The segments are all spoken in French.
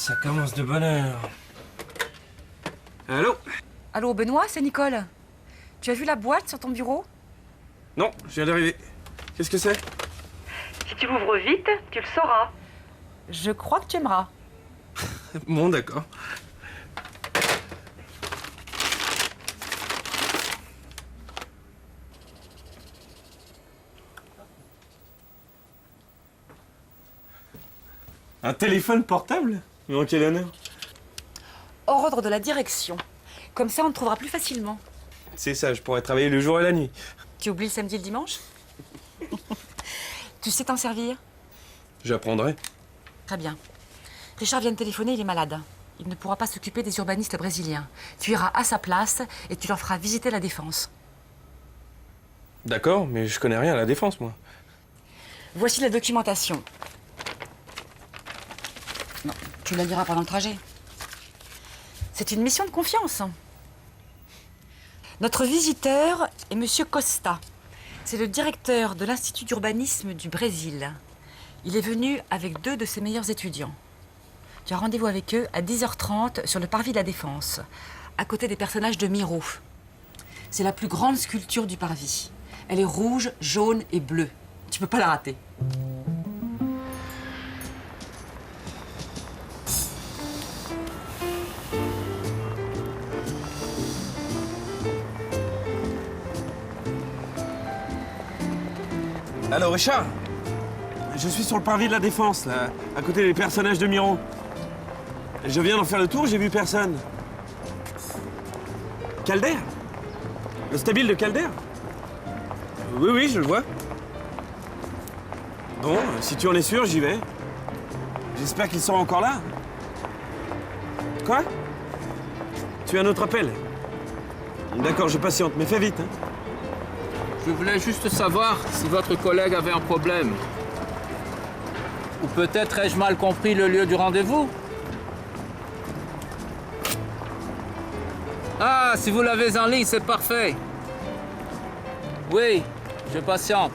Ça commence de bonne heure. Allô? Allô, Benoît, c'est Nicole. Tu as vu la boîte sur ton bureau? Non, je viens d'arriver. Qu'est-ce que c'est? Si tu l'ouvres vite, tu le sauras. Je crois que tu aimeras. Bon, d'accord. Un téléphone portable? Mais en quel honneur? Ordre de la direction. Comme ça, on te trouvera plus facilement. C'est ça, je pourrais travailler le jour et la nuit. Tu oublies le samedi et le dimanche? Tu sais t'en servir? J'apprendrai. Très bien. Richard vient de téléphoner, il est malade. Il ne pourra pas s'occuper des urbanistes brésiliens. Tu iras à sa place et tu leur feras visiter la Défense. D'accord, mais je connais rien à la défense, moi. Voici la documentation. Non, tu la liras pendant le trajet. C'est une mission de confiance. Notre visiteur est Monsieur Costa. C'est le directeur de l'Institut d'urbanisme du Brésil. Il est venu avec 2 de ses meilleurs étudiants. Tu as rendez-vous avec eux à 10h30 sur le parvis de la Défense, à côté des personnages de Miro. C'est la plus grande sculpture du parvis. Elle est rouge, jaune et bleue. Tu peux pas la rater. Allô, Richard? Je suis sur le parvis de la Défense, là, à côté des personnages de Miro. Je viens d'en faire le tour, j'ai vu personne. Calder? Le stabile de Calder? Oui, oui, je le vois. Bon, si tu en es sûr, j'y vais. J'espère qu'ils sont encore là. Quoi? Tu as un autre appel? D'accord, je patiente, mais fais vite, hein. Je voulais juste savoir si votre collègue avait un problème. Ou peut-être ai-je mal compris le lieu du rendez-vous? Ah, si vous l'avez en ligne, c'est parfait. Oui, je patiente.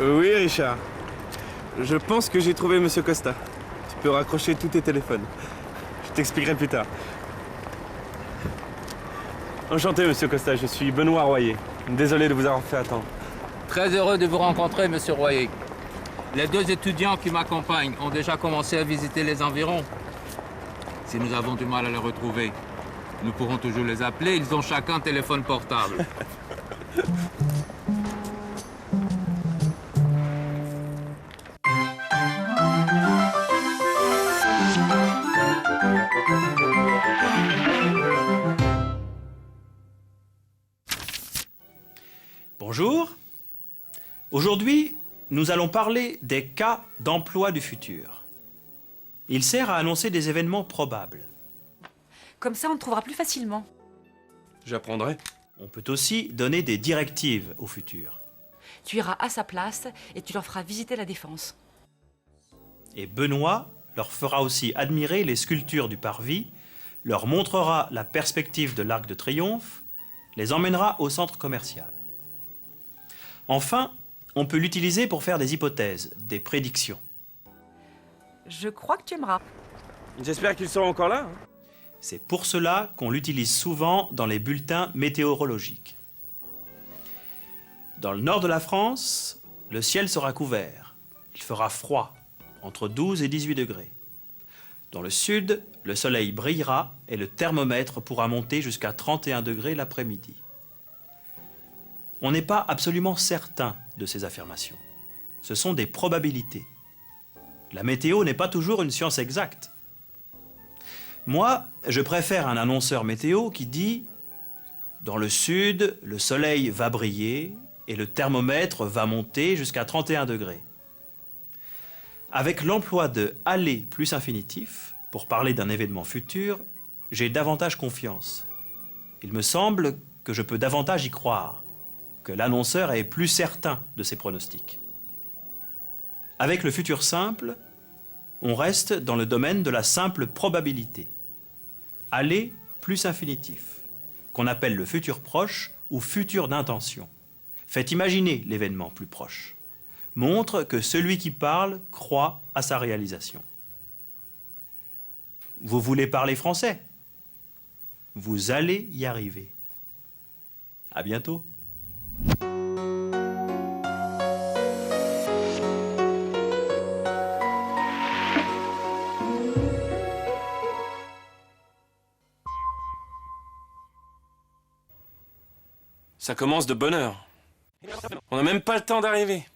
Oui, Richard. Je pense que j'ai trouvé Monsieur Costa. Tu peux raccrocher tous tes téléphones. Je t'expliquerai plus tard. Enchanté, Monsieur Costa, je suis Benoît Royer. Désolé de vous avoir fait attendre. Très heureux de vous rencontrer, Monsieur Royer. Les 2 étudiants qui m'accompagnent ont déjà commencé à visiter les environs. Si nous avons du mal à les retrouver, nous pourrons toujours les appeler. Ils ont chacun un téléphone portable. Bonjour. Aujourd'hui, nous allons parler des cas d'emploi du futur. Il sert à annoncer des événements probables. Comme ça, on te trouvera plus facilement. J'apprendrai. On peut aussi donner des directives au futur. Tu iras à sa place et tu leur feras visiter la Défense. Et Benoît leur fera aussi admirer les sculptures du parvis, leur montrera la perspective de l'Arc de Triomphe, les emmènera au centre commercial. Enfin, on peut l'utiliser pour faire des hypothèses, des prédictions. Je crois que tu aimeras. J'espère qu'ils sont encore là, hein. C'est pour cela qu'on l'utilise souvent dans les bulletins météorologiques. Dans le nord de la France, le ciel sera couvert. Il fera froid, entre 12 et 18 degrés. Dans le sud, le soleil brillera et le thermomètre pourra monter jusqu'à 31 degrés l'après-midi. On n'est pas absolument certain de ces affirmations. Ce sont des probabilités. La météo n'est pas toujours une science exacte. Moi, je préfère un annonceur météo qui dit « Dans le sud, le soleil va briller et le thermomètre va monter jusqu'à 31 degrés ». Avec l'emploi de « aller » plus infinitif, pour parler d'un événement futur, j'ai davantage confiance. Il me semble que je peux davantage y croire, que l'annonceur est plus certain de ses pronostics. Avec le futur simple, on reste dans le domaine de la simple probabilité. Aller plus infinitif, qu'on appelle le futur proche ou futur d'intention, fait imaginer l'événement plus proche. montre que celui qui parle croit à sa réalisation. Vous voulez parler français? Vous allez y arriver. À bientôt. Ça commence de bonne heure. On n'a même pas le temps d'arriver.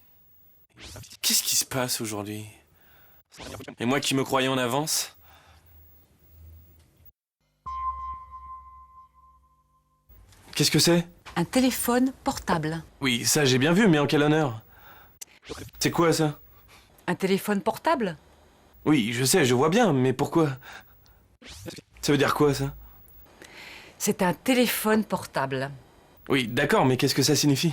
Qu'est-ce qui se passe aujourd'hui? Et moi qui me croyais en avance? Qu'est-ce que c'est? Un téléphone portable. Oui, ça j'ai bien vu, mais en quel honneur? C'est quoi ça? Un téléphone portable? Oui, je sais, je vois bien, mais pourquoi? Ça veut dire quoi ça? C'est un téléphone portable. Oui, d'accord, mais qu'est-ce que ça signifie?